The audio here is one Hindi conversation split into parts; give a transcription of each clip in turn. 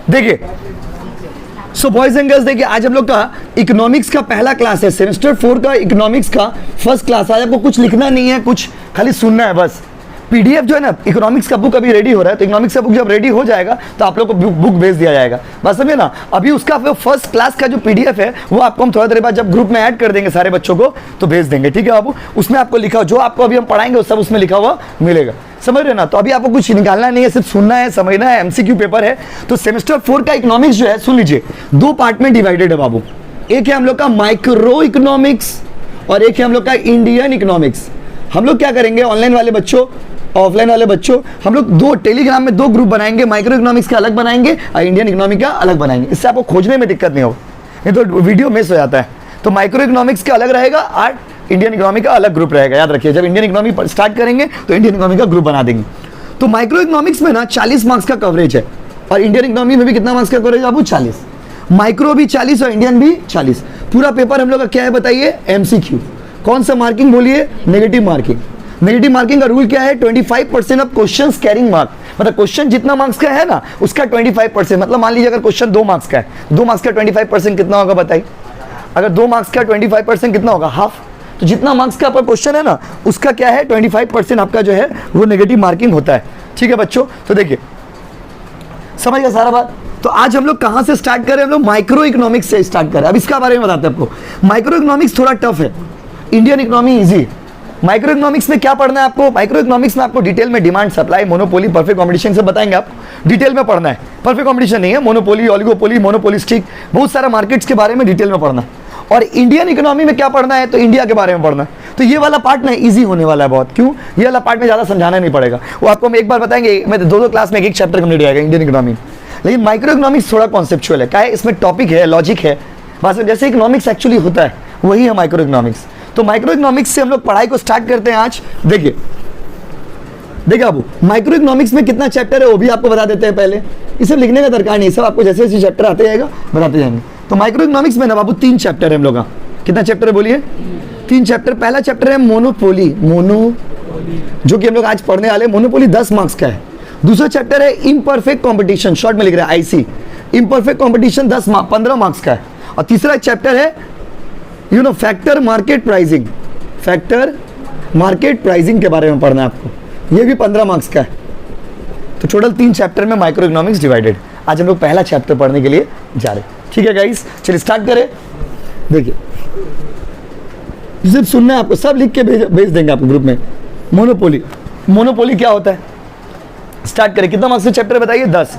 देखिए सो बॉयज एंड गर्ल्स, देखिए आज हम लोग का इकोनॉमिक्स का पहला क्लास है, सेमेस्टर 4 का इकोनॉमिक्स का फर्स्ट क्लास। आज आपको कुछ लिखना नहीं है, कुछ खाली सुनना है बस। पीडीएफ जो है ना, इकोनॉमिक्स का बुक अभी रेडी हो रहा है, तो इकोनॉमिक्स का बुक जब रेडी हो जाएगा तो आप लोग को बुक भेज दिया जाएगा, बस समझे ना। अभी उसका फर्स्ट क्लास का जो पीडीएफ है वो आपको हम थोड़ा देर बाद जब ग्रुप में ऐड कर देंगे सारे बच्चों को तो भेज देंगे, ठीक है बाबू। उसमें आपको लिखा जो आपको अभी हम पढ़ाएंगे वो सब उसमें लिखा हुआ मिलेगा, समझ रहे ना। तो अभी आपको कुछ निकालना नहीं है, सिर्फ सुनना है, समझना है, एमसीक्यू पेपर है। तो सेमेस्टर 4 का इकोनॉमिक्स जो है, सुन लीजिए, 2 पार्ट में डिवाइडेड है बाबू। एक है हम लोग का माइक्रो इकोनॉमिक्स और एक है हम लोग का इंडियन इकोनॉमिक्स। हम लोग क्या करेंगे, ऑनलाइन वाले बच्चों, ऑफलाइन वाले बच्चों, हम लोग 2 टेलीग्राम में 2 ग्रुप बनाएंगे, माइक्रो इकोनॉमिक्स का अलग बनाएंगे और इंडियन इकोनॉमिक का अलग बनाएंगे। इससे आपको खोजने में दिक्कत नहीं होगा, नहीं तो वीडियो मिस हो जाता है। तो माइक्रो इकोनॉमिक्स का अलग रहेगा और इंडियन इकोनॉमिक का अलग ग्रुप रहेगा, याद रखिए। जब इंडियन इकोनॉमिक स्टार्ट करेंगे तो इंडियन इकोनॉमिक का ग्रुप बना देंगे। तो माइक्रो इकोनॉमिक्स में ना 40 मार्क्स का कवरेज है और इंडियन इकोनॉमिक में भी कितना मार्क्स का कवरेज है आपको, 40। माइक्रो भी 40 और इंडियन भी 40। पूरा पेपर हम लोग का क्या है बताइए, एमसीक्यू। कौन सा मार्किंग बोलिए, नेगेटिव मार्किंग। नेगेटिव मार्किंग का रूल क्या है, 25% ऑफ क्वेश्चंस कैरिंग मार्क। मतलब क्वेश्चन जितना मार्क्स का है ना उसका 25%। मतलब मान लीजिए अगर क्वेश्चन 2 मार्क्स का है, 2 मार्क्स का 25% कितना होगा बताइए। अगर 2 मार्क्स का 25% कितना होगा, हाफ। तो जितना मार्क्स का आपका क्वेश्चन है ना उसका क्या है, 25% आपका जो है वो नेगेटिव मार्किंग होता है, ठीक है बच्चों। तो देखिए समझ गया सारा बात। तो आज हम लोग कहाँ से स्टार्ट करें, हम लोग माइक्रो इकोनॉमिक्स से स्टार्ट करें। अब इसका बारे में बताते हैं आपको। माइक्रो इकोनॉमिक्स थोड़ा टफ है, Indian economy easy. Micro economics में क्या पढ़ना है आपको, माइक्रो इकोनॉमिक्स में आपको डिटेल में demand supply, monopoly, perfect competition से बताएंगे आप, डिटेल में पढ़ना है। परफेक्ट कंपटीशन नहीं है, मोनोपोली, ओलिगोपोली, मोनोपोलिस्टिक, बहुत सारा मार्केट्स के बारे में डिटेल में पढ़ना है। और इंडियन इकोनॉमी में क्या पढ़ना है, तो इंडिया के बारे में पढ़ना है। तो ये वाला पार्ट ना इजी होने वाला है बहुत। क्यों, ये वाला पार्ट में ज़्यादा समझाना नहीं पड़ेगा, वो आपको हम एक बार बताएंगे। मैं 2 क्लास में एक चैप्टर कंप्लीट हो जाएगा इंडियन इकोनॉमी। लेकिन माइक्रो इकोनॉमिक्स थोड़ा कॉन्सेप्चुअल है, क्या है, इसमें टॉपिक है, लॉजिक है, बस जैसे इकोनॉमिक्स एक्चुअली होता है वही है माइक्रो इकोनॉमिक्स। तो माइक्रो इकोनॉमिक्स से हम लोग पढ़ाई को स्टार्ट करते हैं आज। देखिए बाबू, माइक्रो इकोनॉमिक्स में कितना चैप्टर है वो भी आपको बता देते हैं पहले। इसे लिखने का दरकार नहीं, सब आपको जैसे जैसे चैप्टर आते जाएगा बताते जाएंगे। तो माइक्रो इकोनॉमिक्स में ना बाबू 3 चैप्टर है हम लोग का। कितना चैप्टर है बोलिए, 3 चैप्टर। पहला चैप्टर है मोनोपोली, जो कि हम लोग आज पढ़ने वाले। मोनोपोली 10 मार्क्स का है। दूसरा चैप्टर है इम्परफेक्ट कॉम्पिटिशन, शॉर्ट में लिख रहा है आईसी। इम्परफेक्ट कॉम्पिटिशन 15 मार्क्स का है। और तीसरा चैप्टर है factor market pricing. Factor market pricing के बारे में पढ़ना है आपको, ये भी 15 मार्क्स का है। तो टोटल 3 चैप्टर में माइक्रो इकोनॉमिक्स डिवाइडेड। आज हम लोग पहला चैप्टर पढ़ने के लिए जा रहे हैं, ठीक है गाइस। चलिए स्टार्ट करें। देखिए सिर्फ सुनना है आपको, सब लिख के भेज देंगे आपको ग्रुप में। मोनोपोली क्या होता है, स्टार्ट करें। कितना मार्क्स का चैप्टर बताइए, 10।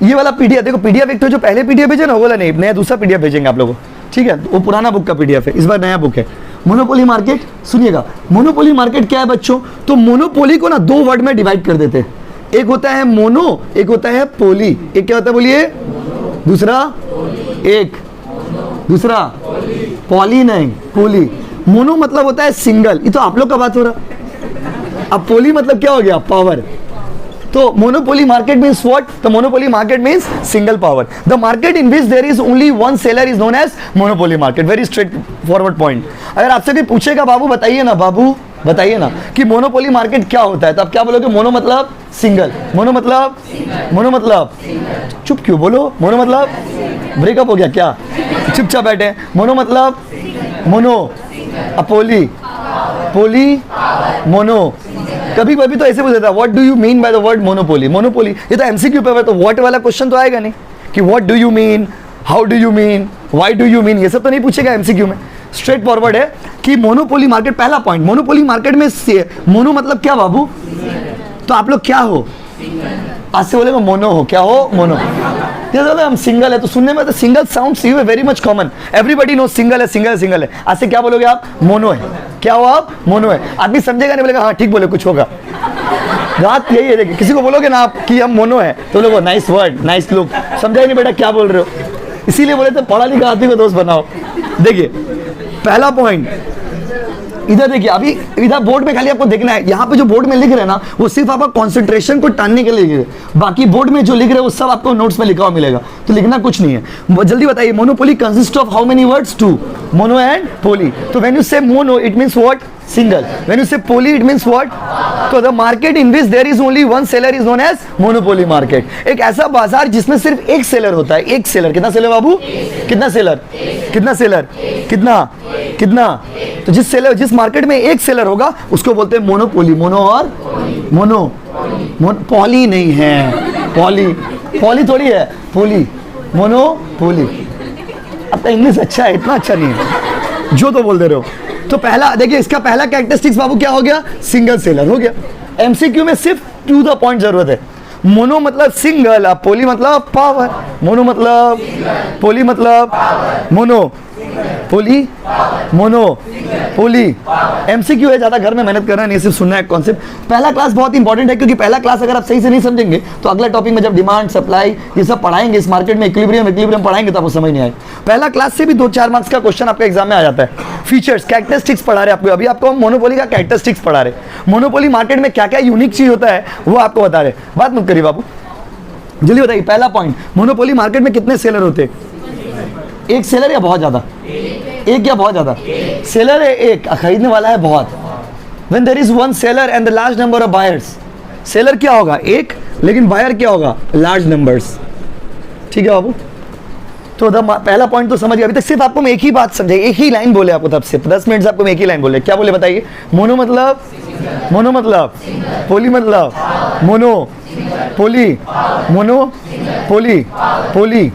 ये वाला पीडीएफ देखो, पीडीएफ एक तो जो पहले पीडीएफ भेजे ना वो वाला नहीं, नया दूसरा पीडीएफ भेजेंगे आप लोगों को, ठीक है। वो पुराना बुक का पीडीएफ है, इस बार नया बुक है। मोनोपोली मार्केट, सुनिएगा मोनोपोली मार्केट क्या है बच्चों। तो मोनोपोली को ना 2 वर्ड में डिवाइड कर देते हैं। एक होता है मोनो, एक होता है पोली। एक क्या होता है बोलिए, दूसरा दूसरा पॉली नहीं, पोली। मोनो मतलब होता है सिंगल, ये तो आप लोग का बात हो रहा। अब पोली मतलब क्या हो गया, पावर। तो मोनोपोली मार्केट मीन्स व्हाट, तो monopoly market means single power. The market in which there is only one seller is known as monopoly market. Very straightforward point. अगर आपसे कोई पूछेगा बाबू बताइए ना कि मोनोपोली मार्केट क्या होता है, तो आप क्या बोलोगे, मोनो मतलब सिंगल, मोनो मतलब चुप क्यों बोलो, मोनो मतलब ब्रेकअप हो गया क्या, चुपचाप बैठे। मोनो मतलब मोनो, अपोली, पोली, मोनो। कभी कभी तो ऐसे बोल देता है, what do you mean by the word monopoly. ये तो एमसीक्यू पेपर, तो व्हाट वाला क्वेश्चन तो आएगा नहीं कि what do you mean, how do you mean, why do you mean, ये सब तो नहीं पूछेगा एमसीक्यू में। स्ट्रेट फॉरवर्ड है कि मोनोपोली मार्केट। पहला पॉइंट, मोनोपोली मार्केट में मोनो मतलब क्या बाबू, तो आप लोग क्या हो, आज से बोलेगा मोनो हो, क्या हो, मोनो। हम सिंगल है, तो सुनने में तो single sound see very much common, everybody know single है। आज से क्या बोलोगे आप, मोनो है। क्या हो आप, मोनो है। आदमी समझेगा नहीं, बोलेगा हाँ ठीक बोले, कुछ होगा। बात यही है। देखिए किसी को बोलोगे ना आप कि हम मोनो है, तो लोगों नाइस वर्ड, नाइस लुक, समझा नहीं बेटा क्या बोल रहे हो। इसीलिए बोले तो पढ़ा लिखा आदमी को दोस्त बनाओ। देखिए पहला पॉइंट, इधर देखिए, अभी इधर बोर्ड में खाली आपको देखना है, यहाँ पे जो बोर्ड में लिख रहे हैं ना वो सिर्फ आपका कंसंट्रेशन को टानने के लिए लिख रहे हैं। बाकी बोर्ड में जो लिख रहे हैं वो सब आपको नोट्स में लिखा हुआ मिलेगा, तो लिखना कुछ नहीं है। जल्दी बताइए, monopoly consist of how many words, 2, mono and poly. तो when you say mono it means what, single. When you say poly, it means what? तो the market in which there is only one seller is known as monopoly market. एक ऐसा बाजार जिसमें सिर्फ एक सेलर होता है, एक सेलर. कितना सेलर बाबू? कितना सेलर? कितना सेलर? कितना? कितना? तो जिस मार्केट में एक सेलर होगा उसको बोलते हैं मोनोपोली. मोनो और मोनो, पॉली नहीं है, पॉली थोड़ी है, पोली, मोनोपोली. आपका इंग्लिश अच्छा है, इतना अच्छा नहीं है जो तो बोल दे रहे हो. तो पहला देखिए, इसका पहला कैरेक्टरिस्टिक्स बाबू क्या हो गया? सिंगल सेलर हो गया. एमसीक्यू में सिर्फ टू द पॉइंट जरूरत है. मोनो मतलब सिंगल, अब पोली मतलब पावर. मोनो मतलब पोली मतलब मोनो, पोली मोनो पोली. एमसीक्यू है, ज्यादा घर में मेहनत करना नहीं, सिर्फ सुनना है कॉन्सेप्ट. पहला क्लास बहुत इंपॉर्टेंट है, क्योंकि पहला क्लास अगर आप सही से नहीं समझेंगे तो अगला टॉपिक में जब डिमांड सप्लाई ये सब पढ़ाएंगे, इस मार्केट में इक्विलिब्रियम पढ़ाएंगे तो आपको समझ नहीं आएगा. पहला क्लास से भी 2-4 मार्क्स का क्वेश्चन आपके एग्जाम में आ जाता है. फीचर्स, कैरेक्टरिस्टिक्स पढ़ा रहे आपको. अभी आपको मोनोपोली का कैरेक्टरिस्टिक्स पढ़ा रहे. मोनोपोली मार्केट में क्या क्या यूनिक चीज होता है वो आपको बता रहे. बात मत करिए बाबू, जल्दी बताइए. पहला पॉइंट, मोनोपोली मार्केट में कितने सेलर होते हैं? एक सेलर या बहुत ज्यादा? एक या बहुत ज्यादा? सेलर है एक, खरीदने वाला है बहुत. When there is one seller and the large number of buyers, seller क्या होगा? एक, लेकिन बायर क्या होगा? Large numbers. ठीक है बाबू. तो पहला पॉइंट तो समझ गए. अभी तक सिर्फ आपको मैं एक ही बात समझे, एक ही लाइन बोले आपको, तब से 10 मिनट से आपको मैं एक ही लाइन बोले. क्या बोले बताइए? मोनो मतलब पोली मतलब मोनो पोली, मोनो पोली, पोली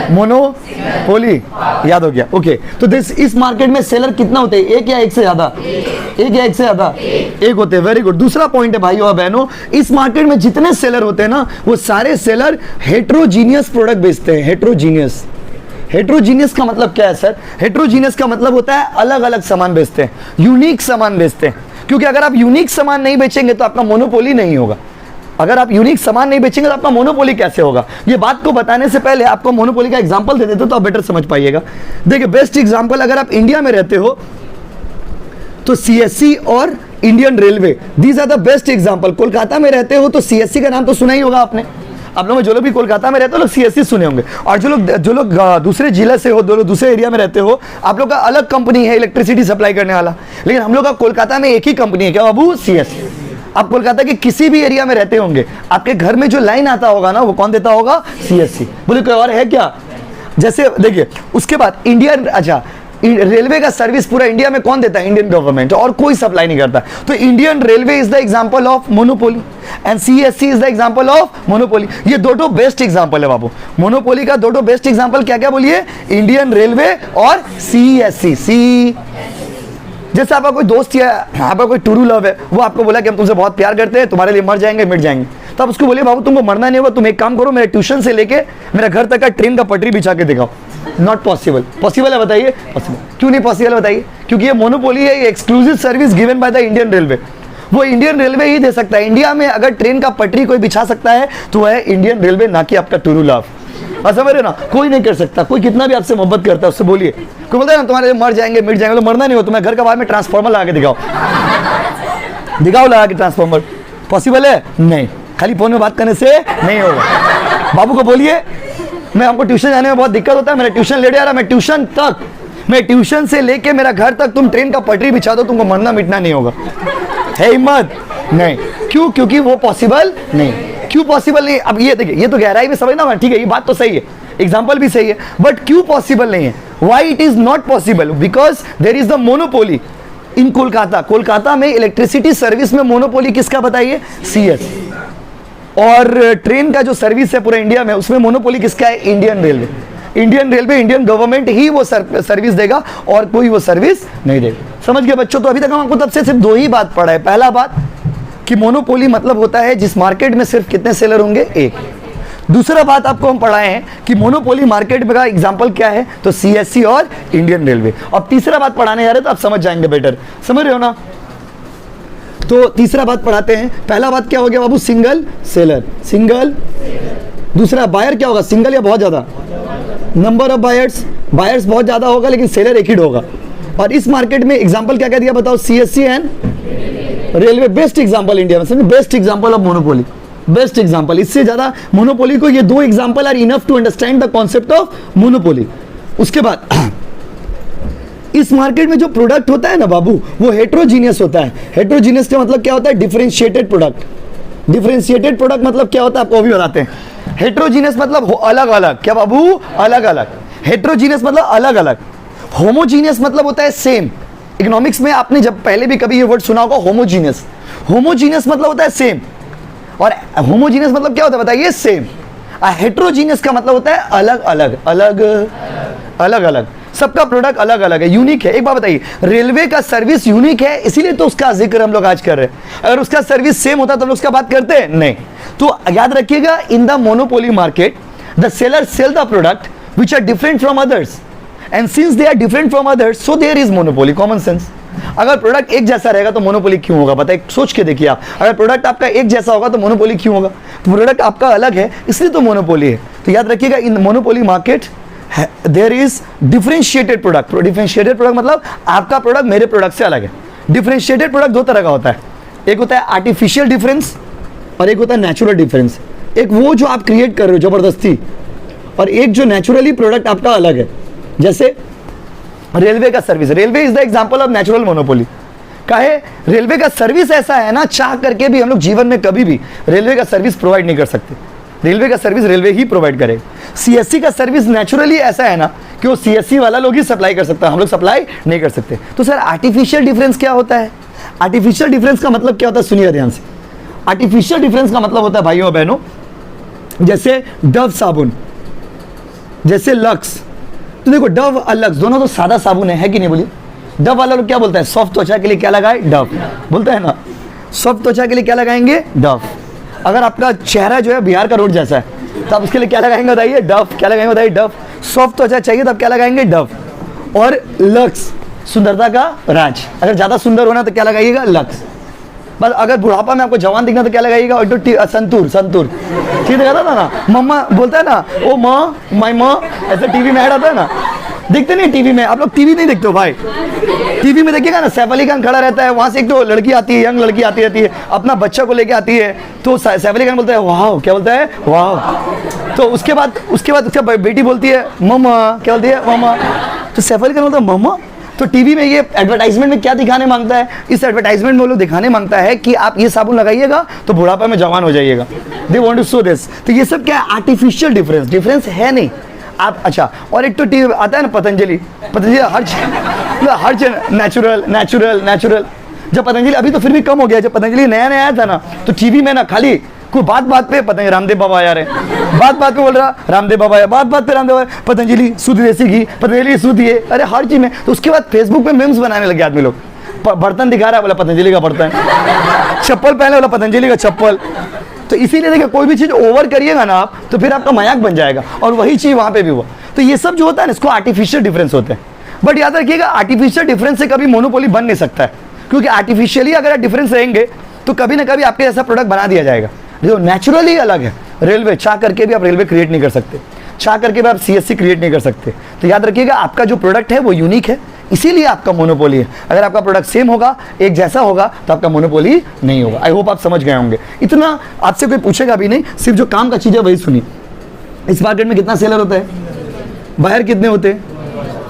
मोनो पोली. याद हो गया? ओके. तो इस मार्केट में सेलर कितना होते हैं? एक या एक से ज्यादा? एक या एक से ज्यादा? एक होते हैं. Very good. दूसरा पॉइंट है भाइयों और बहनों, इस मार्केट में जितने सेलर होते हैं ना, वो सारे सेलर हेट्रोजीनियस प्रोडक्ट बेचते हैं. हेट्रोजीनियस का मतलब क्या है सर? हेट्रोजीनियस का मतलब होता है अलग अलग सामान बेचते हैं, यूनिक सामान बेचते हैं. क्योंकि अगर आप यूनिक सामान नहीं बेचेंगे तो आपका मोनोपोली नहीं होगा. अगर आप यूनिक सामान नहीं बेचेंगे तो आपका मोनोपोली कैसे होगा? ये बात को बताने से पहले आपको मोनोपोली का एग्जांपल दे देते तो आप बेटर समझ पाइएगा. देखिए, बेस्ट एग्जांपल, अगर आप इंडिया में रहते हो तो सीएससी और Indian railway, these are the best example. Kolkata में रहते हो तो सीएससी का नाम तो सुना ही होगा आपने. आप लोग जो लोग भी कोलकाता में रहते हो लोग सीएससी सुने होंगे. और जो लोग दूसरे जिले से हो, दूसरे एरिया में रहते हो, आप लोग का अलग कंपनी है इलेक्ट्रिसिटी सप्लाई करने वाला. लेकिन हम लोग का कोलकाता में एक ही कंपनी है. क्या बाबू? सीएससी. आप कोलकाता के किसी भी एरिया में रहते होंगे, आपके घर में जो लाइन आता होगा ना, वो कौन देता होगा? सीएससी. बोले कोई और है क्या? जैसे देखिए, उसके बाद इंडियन, अच्छा, रेलवे का सर्विस पूरा इंडिया में कौन देता है? Indian government. और कोई सप्लाई नहीं करता. तो Indian railway is the example of monopoly and CSC is the example of monopoly. ये दो बेस्ट एग्जांपल है बाबू. मोनोपोली का दो बेस्ट एग्जांपल क्या क्या बोलिए? इंडियन रेलवे और सीएससी. जैसे आपका कोई दोस्त या आपका कोई टूरू लव है, वो आपको बोला कि हम तुमसे बहुत प्यार करते हैं, तुम्हारे लिए मर जाएंगे मिट जाएंगे. तो आप उसको बोलिए बाबू तुमको मरना नहीं होगा, तुम एक काम करो, मेरे ट्यूशन से लेके मेरा घर तक का ट्रेन का पटरी बिछा के दिखाओ. Not possible. पॉसिबल है बताइए? पॉसिबल. क्यों नहीं पॉसिबल बताइए? क्योंकि ये मोनोपोली है, ये exclusive service given by the Indian railway. वो इंडियन रेलवे ही दे सकता है. इंडिया में अगर ट्रेन का पटरी कोई बिछा सकता है तो वह है इंडियन रेलवे, ना कि आपका टूरू लव. समझ रहे ना? कोई नहीं कर सकता. कोई कितना भी आपसे मोहब्बत करता है उससे बोलिए, कोई बोलता है ना तुम्हारे मर जाएंगे मिट जाएंगे, तो मरना नहीं हो, तुम्हें घर का बाहर में ट्रांसफार्मर लगा के दिखाओ लगा के ट्रांसफार्मर. पॉसिबल है? नहीं. खाली फोन में बात करने से नहीं होगा. बाबू को बोलिए मैं हमको ट्यूशन जाने में बहुत दिक्कत होता है, मेरा ट्यूशन लेट जा रहा है, मैं ट्यूशन से लेके मेरा घर तक तुम ट्रेन का पटरी बिछा दो, तुमको मरना मिटना नहीं होगा. है हिम्मत? नहीं. क्यों? क्योंकि वो पॉसिबल नहीं. क्यों पॉसिबल नहीं? अब ये देखिए, ये तो गहराई में समझना, ठीक है, ये बात तो सही है, एग्जाम्पल भी सही है, बट क्यों पॉसिबल नहीं है? Why it is not possible? Because there is the monopoly in Kolkata. Kolkata में इलेक्ट्रिसिटी सर्विस में मोनोपोली किसका बताइए? सीएससी. और ट्रेन का जो सर्विस है पूरा इंडिया में, उसमें मोनोपोली किसका है? Indian railway. इंडियन गवर्नमेंट ही वो सर्विस देगा और कोई वो सर्विस नहीं देगा. समझ गए बच्चों? तो अभी तक हम आपको तब से सिर्फ दो ही बात पढ़ा है. पहला बात कि मोनोपोली मतलब होता है जिस मार्केट में सिर्फ कितने सेलर होंगे? एक. दूसरा बात आपको हम पढ़ाए हैं कि मोनोपोली मार्केट का एग्जांपल क्या है? तो सीएससी और इंडियन रेलवे. अब तीसरा बात पढ़ाने जा रहे हैं तो आप समझ जाएंगे बेटर. समझ रहे हो ना? तो तीसरा बात पढ़ाते हैं. पहला बात क्या हो गया बाबू? Single seller. सिंगल. दूसरा बायर क्या होगा? सिंगल या बहुत ज्यादा? नंबर ऑफ बायर्स बहुत ज्यादा होगा लेकिन सेलर एक ही होगा. और इस मार्केट में एग्जांपल क्या क्या दिया बताओ? CSC and railway. Best example India में, समझे? Best example of monopoly. Best example. इससे ज्यादा मोनोपोली को ये दो example are enough to understand the concept of monopoly. उसके बाद इस मार्केट में जो प्रोडक्ट होता है ना बाबू, वो हेट्रोजीनियस होता है। हेट्रोजीनियस का मतलब क्या होता है? Differentiated product. डिफरेंशिएटेड प्रोडक्ट मतलब क्या होता है आपको भी बताते हैं। हेट्रोजीनियस मतलब अलग अलग, क्या बाबू? अलग अलग। हेट्रोजीनियस मतलब अलग अलग। होमोजीनियस मतलब होता है सेम। इकोनॉमिक्स में आपने जब पहले भी कभी ये वर्ड सुना होगा, होमोजीनियस। होमोजीनियस मतलब होता है सेम, और होमोजीनियस मतलब क्या होता है बताइए? सेम। हेट्रोजीनियस का मतलब होता है अलग अलग, अलग अलग अलग, सबका प्रोडक्ट अलग अलग है, यूनिक है। एक बात बताइए, रेलवे का सर्विस यूनिक है, इसीलिए तो उसका जिक्र हम लोग आज कर रहे हैं। अगर उसका सर्विस सेम होता तो हम लोग उसका बात करते हैं? नहीं। तो याद रखिएगा, in the monopoly market the seller sell the product which are different from others, and since they are different from others, so there is monopoly. common sense. अगर प्रोडक्ट एक जैसा रहेगा तो मोनोपोली क्यों होगा? बताइए, सोच के देखिए आप। अगर प्रोडक्ट आपका एक जैसा होगा तो मोनोपोली क्यों होगा? तो प्रोडक्ट आपका अलग है, इसलिए तो मोनोपोली है। तो याद रखिएगा, in monopoly market there is differentiated product. Differentiated product मतलब आपका प्रोडक्ट मेरे प्रोडक्ट से अलग है। डिफरेंशिएटेड प्रोडक्ट दो तरह का होता है, एक होता है आर्टिफिशियल डिफरेंस और एक होता है नेचुरल डिफरेंस। एक वो जो आप क्रिएट कर रहे हो जबरदस्ती, और एक जो नेचुरली प्रोडक्ट आपका अलग है। जैसे रेलवे का service, railway is the example of natural monopoly. काहे? रेलवे का सर्विस ऐसा है ना, चाह करके भी हम लोग जीवन में कभी भी रेलवे का सर्विस प्रोवाइड नहीं कर सकते। रेलवे का सर्विस रेलवे ही प्रोवाइड करेगा। सीएससी का सर्विस नेचुरली ऐसा है ना कि वो सीएससी वाला लोग ही सप्लाई कर सकता है, हम लोग सप्लाई नहीं कर सकते। तो सर आर्टिफिशियल डिफरेंस क्या होता है? आर्टिफिशियल डिफरेंस का मतलब क्या होता है? सुनिए ध्यान से। आर्टिफिशियल डिफरेंस का मतलब होता है भाइयों बहनों, जैसे डव साबुन, जैसे लक्स। तो देखो, डव और लक्स दोनों तो सादा साबुन है कि नहीं? बोलिए। डव वाला लोग क्या बोलता है? सॉफ्ट त्वचा के लिए क्या लगाए? डव बोलता है ना। सॉफ्ट त्वचा के लिए क्या लगाएंगे? डव। अगर आपका चेहरा जो है बिहार का रोड जैसा है तो आप उसके लिए क्या लगाएंगे बताइए? डव। क्या लगाएंगे बताइए? डव। सॉफ्ट त्वचा चाहिए तो आप क्या लगाएंगे? डव। और लक्स, सुंदरता का राज, अगर ज्यादा सुंदर होना तो क्या लगाइएगा? लक्स। बस अगर बुढ़ापा में आपको जवान दिखना तो क्या लगाइएगा? और तो संतूर, संतूर। ठीक दिखाता था ना, मम्मा बोलता है ना, ओ माँ, माई माँ, ऐसे टीवी में ऐड आता है ना। देखते नहीं टीवी में? आप लोग टीवी नहीं देखते हो भाई? टीवी में देखिएगा ना, सैफ अली खान खड़ा रहता है, वहां से एक तो लड़की आती है, यंग लड़की आती रहती है, अपना बच्चा को लेके आती है, तो सैफ अली खान बोलता है वाह। क्या बोलता है? वाह। तो उसके बाद उसका बेटी बोलती है मम्मा। क्या बोलती है? मम्मा। तो सैफ अली खान बोलता है मम्मा। तो टीवी में ये एडवर्टाइजमेंट में क्या दिखाने मांगता है? इस एडवर्टाइजमेंट में वो लोग दिखाने मांगता है कि आप ये साबुन लगाइएगा तो बुढ़ापा में जवान हो जाइएगा। They want to show this. तो ये सब क्या है? Artificial difference. डिफरेंस है नहीं आप। अच्छा, और एक तो टीवी आता है ना पतंजलि। पतंजलि हर चीज नेचुरल नेचुरल नेचुरल। जब पतंजलि, अभी तो फिर भी कम हो गया, जब पतंजलि नया नया आया था ना, तो टीवी में ना खाली कोई बात बात पे पतंजलि रामदेव बाबा आ रहे, बात बात पे बोल रहा रामदेव बाबा है, बात बात पे रामदेव बाबा, पतंजलि शुद्ध देसी घी, पतंजलि शुद्ध ये, अरे हर चीज में। तो उसके बाद फेसबुक पे मेम्स बनाने लगे आदमी लोग। बर्तन दिखा रहा है, बोला पतंजलि का बर्तन। चप्पल पहने, बोला पतंजलि का चप्पल। तो इसीलिए देखिए, कोई भी चीज ओवर करिएगा ना आप, तो फिर आपका मजाक बन जाएगा, और वही चीज वहां पे भी हुआ। तो ये सब जो होता है ना, इसको आर्टिफिशियल डिफरेंस होते हैं। बट याद रखिएगा, आर्टिफिशियल डिफरेंस से कभी मोनोपोली बन नहीं सकता है, क्योंकि आर्टिफिशियली अगर आप डिफरेंस रहेंगे तो कभी ना कभी आपके जैसा प्रोडक्ट बना दिया जाएगा। जो नेचुरली अलग है, रेलवे चाह करके भी आप रेलवे क्रिएट नहीं कर सकते, चाह करके भी आप सीएससी क्रिएट नहीं कर सकते। तो याद रखिएगा, आपका जो प्रोडक्ट है वो यूनिक है, इसीलिए आपका मोनोपोली है। अगर आपका प्रोडक्ट सेम होगा, एक जैसा होगा, तो आपका मोनोपोली नहीं होगा। आई होप आप समझ गए होंगे। इतना आपसे कोई पूछेगा भी नहीं, सिर्फ जो काम का चीज़ है वही सुनिए। इस मार्केट में कितना सेलर होता है? बाहर कितने होते हैं?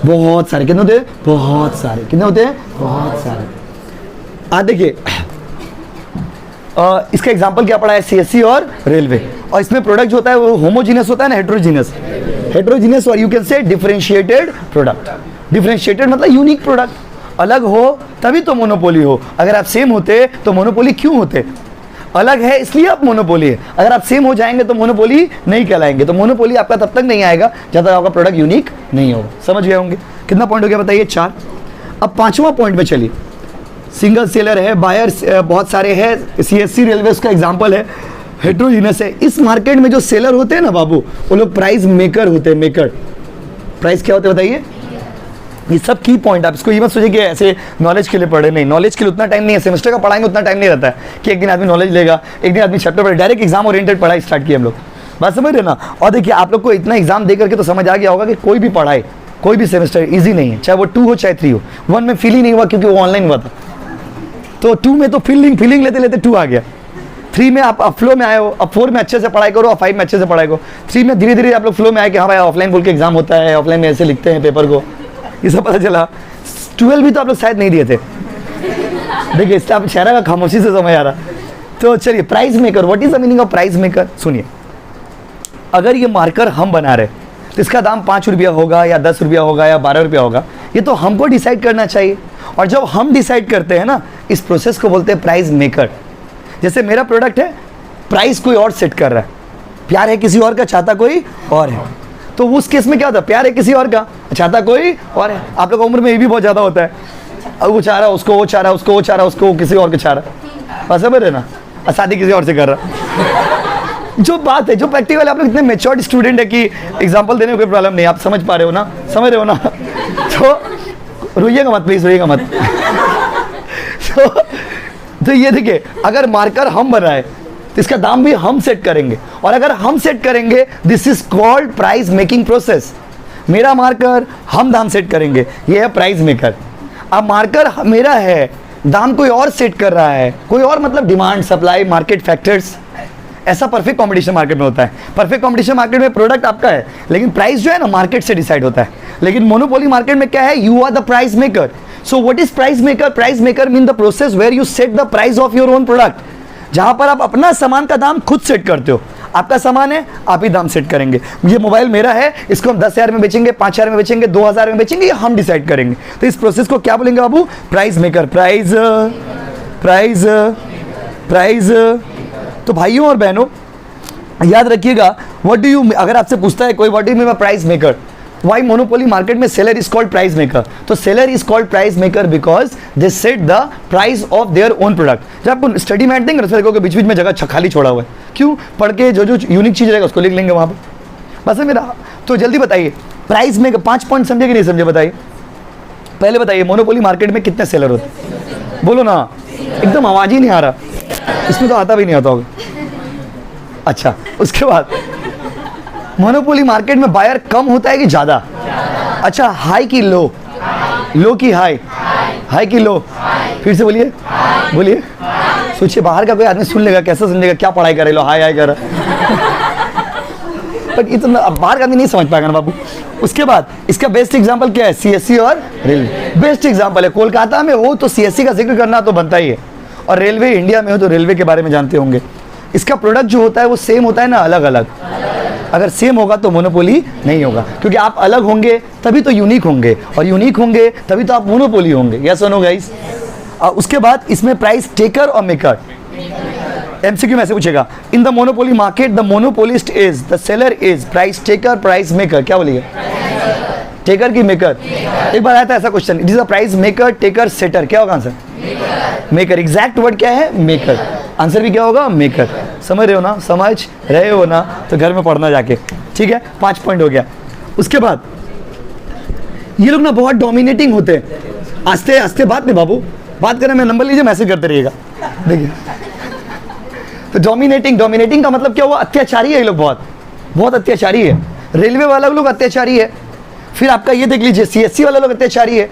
बहुत सारे। कितने होते हैं? बहुत सारे। कितने होते हैं? बहुत सारे। देखिए, इसका एग्जांपल क्या पड़ा है? सीएससी और रेलवे। और इसमें प्रोडक्ट जो होता है वो होमोजीनियस होता है ना, हेट्रोजीनियस। हेट्रोजीनियस और you can say differentiated product. Differentiated मतलब यूनिक प्रोडक्ट, अलग हो तभी तो मोनोपोली हो। अगर आप सेम होते तो मोनोपोली क्यों होते? अलग है इसलिए आप मोनोपोली है। अगर आप सेम हो जाएंगे तो मोनोपोली नहीं कहलाएंगे। तो मोनोपोली आपका तब तक नहीं आएगा जब तक आपका प्रोडक्ट यूनिक नहीं होगा। समझ गए होंगे? कितना पॉइंट हो गया बताइए? 4। अब 5वां पॉइंट में चलिए। सिंगल सेलर है, बायर बहुत सारे हैं, सीएससी रेलवे का एग्जांपल है, हेट्रोजीनियस है। इस मार्केट में जो सेलर होते हैं ना बाबू, वो लोग प्राइस मेकर होते हैं। मेकर प्राइस क्या होते हैं बताइए? ये सब की पॉइंट। आप इसको ये मत सोचिए कि ऐसे नॉलेज के लिए पढ़े, नहीं, नॉलेज के लिए उतना टाइम नहीं है। सेमेस्टर का पढ़ाएंगे उतना टाइम नहीं रहता है कि एक दिन आदमी नॉलेज लेगा, एक दिन आदमी चैप्टर पढ़े। डायरेक्ट एग्जाम ओरिएंटेड पढ़ाई स्टार्ट किए हम लोग, बात समझ रहे ना। और देखिए, आप लोग को इतना एग्जाम दे करके तो समझ आ गया होगा कि कोई भी पढ़ाई, कोई भी सेमेस्टर ईजी नहीं है, चाहे वो 2 हो चाहे 3 हो। 1 में फील ही नहीं हुआ क्योंकि वो ऑनलाइन हुआ था, तो 2 में तो फीलिंग लेते लेते 2 आ गया। 3 में आप फ्लो में आए हो, अब 4 में अच्छे से पढ़ाई करो और 5 में अच्छे से पढ़ाई करो। 3 में धीरे धीरे आप लोग फ्लो में आए कि हाँ भाई ऑफलाइन बोल के एग्जाम होता है, ऑफलाइन में ऐसे लिखते हैं पेपर को, ये सब पता चला। 12 भी तो आप लोग शायद नहीं दिए थे। देखिए इससे आप चेहरा का खामोशी से समझ आ रहा। तो चलिए price maker, what is the meaning of price maker? सुनिए, अगर ये मार्कर हम बना रहे तो इसका दाम 5 रुपया होगा या 10 रुपया होगा या 12 रुपया होगा, ये तो हमको डिसाइड करना चाहिए। और जब हम डिसाइड करते हैं ना, इस प्रोसेस को बोलते हैं प्राइस मेकर। जैसे मेरा प्रोडक्ट है, प्राइस कोई और सेट कर रहा है, प्यार है किसी और का, चाहता कोई और है, तो उस केस में क्या होता है? प्यार है किसी और का, चाहता कोई और है। आप लोग उम्र में ये भी बहुत ज़्यादा होता है, अब वो चाह रहा है उसको, वो चाह रहा है उसको, वो चाह रहा है उसको, वो किसी और को चाह रहा है, बस है ना, शादी किसी और से कर रहा। जो बात है, जो प्रैक्टिकल, आप लोग इतने मैच्योर्ड स्टूडेंट है कि एग्जांपल देने में कोई प्रॉब्लम नहीं, आप समझ पा रहे हो ना, समझ रहे हो ना? तो रोइएगा मत प्लीज, रोइएगा मत। तो ये देखिए, अगर मार्कर हम बनाए तो इसका दाम भी हम सेट करेंगे, और अगर हम सेट करेंगे, this is called price making process. मेरा मार्कर, हम दाम सेट करेंगे, ये है प्राइस मेकर। अब मार्कर मेरा है, दाम कोई और सेट कर रहा है, कोई और, मतलब डिमांड, सप्लाई, मार्केट फैक्टर्स, ऐसा परफेक्ट कंपटीशन मार्केट में होता है। परफेक्ट कंपटीशन मार्केट में प्रोडक्ट आपका है, लेकिन प्राइस जो है ना मार्केट से डिसाइड होता है। लेकिन मोनोपोली मार्केट में क्या है? You are the price maker. So what is price maker? Price maker mean the process where you set the price of your own product, जहां पर आप अपना सामान का दाम खुद सेट करते हो। आपका सामान है, आप ही दाम सेट करेंगे। ये मोबाइल मेरा है, इसको हम 10,000 में बेचेंगे, 5,000 में बेचेंगे, 2,000 में बेचेंगे, ये हम डिसाइड करेंगे। तो इस प्रोसेस को क्या बोलेंगे बाबू? Price maker. Price price price. तो भाइयों और बहनों याद रखिएगा, व्हाट डू यू, अगर आपसे पूछता है कोई what do you mean by price maker, why monopoly market में seller is called price maker? तो seller is called price maker because they set the price of their own product. जब आपको स्टडी मैट देंगे तो देखोगे बीच बीच में जगह खाली छोड़ा हुआ है, क्यों? पढ़ के जो जो यूनिक चीज रहेगा उसको लिख लेंगे वहां पर, बस है मेरा। तो जल्दी बताइए, प्राइस मेकर 5 पॉइंट समझे कि नहीं समझे? बताइए, पहले बताइए, मोनोपोली मार्केट में कितने सेलर होते? बोलो ना, एकदम आवाज ही नहीं आ रहा, इसमें तो आता भी नहीं आता होगा। अच्छा, उसके बाद मोनोपोली मार्केट में बायर कम होता है कि ज्यादा? अच्छा, हाई की लो? लो की हाई? हाई की लो? फिर से बोलिए, बोलिए। सोचिए, बाहर का कोई आदमी सुन लेगा, कैसे समझेगा क्या पढ़ाई कर रहे लो, हाई हाई कर रहा। बट इतना बाहर का आदमी नहीं समझ पाएगा ना बाबू। उसके बाद इसका बेस्ट एग्जांपल क्या है? सीएससी और रेलवे बेस्ट एग्जांपल है। कोलकाता में हो तो सीएससी का जिक्र करना तो बनता ही है, और रेलवे इंडिया में हो तो रेलवे के बारे में जानते होंगे। इसका प्रोडक्ट जो होता है वो सेम होता है ना, अलग अलग? अगर सेम होगा तो मोनोपोली नहीं होगा, क्योंकि आप अलग होंगे तभी तो यूनिक होंगे, और यूनिक होंगे तभी तो आप मोनोपोली होंगे। यस और नो गाइस? उसके बाद इसमें प्राइस टेकर और मेकर, एमसीक्यू में ऐसे पूछेगा, in the monopoly market the monopolist is, the seller is, price taker, price maker. क्या बोलिए? टेकर की मेकर? एक बार आया था ऐसा question, it is a price maker, taker, setter. क्या होगा आंसर? मेकर। एग्जैक्ट वर्ड क्या है? मेकर। आंसर भी क्या होगा? मेकर। समझ रहे हो ना? समझ रहे हो ना? तो घर में पढ़ना जाके, ठीक है? 5 पॉइंट हो गया। उसके बाद ये लोग ना बहुत डोमिनेटिंग होते हैं। आस्ते आस्ते बात नहीं बाबू, बात करें, मैं नंबर लीजिए, मैसेज करते रहिएगा। देखिए, तो डोमिनेटिंग का मतलब क्या हुआ? अत्याचारी है ये लोग, बहुत बहुत अत्याचारी है। रेलवे वाला लोग अत्याचारी है। फिर आपका ये देख लीजिए, सीएससी वाला लोग अत्याचारी है।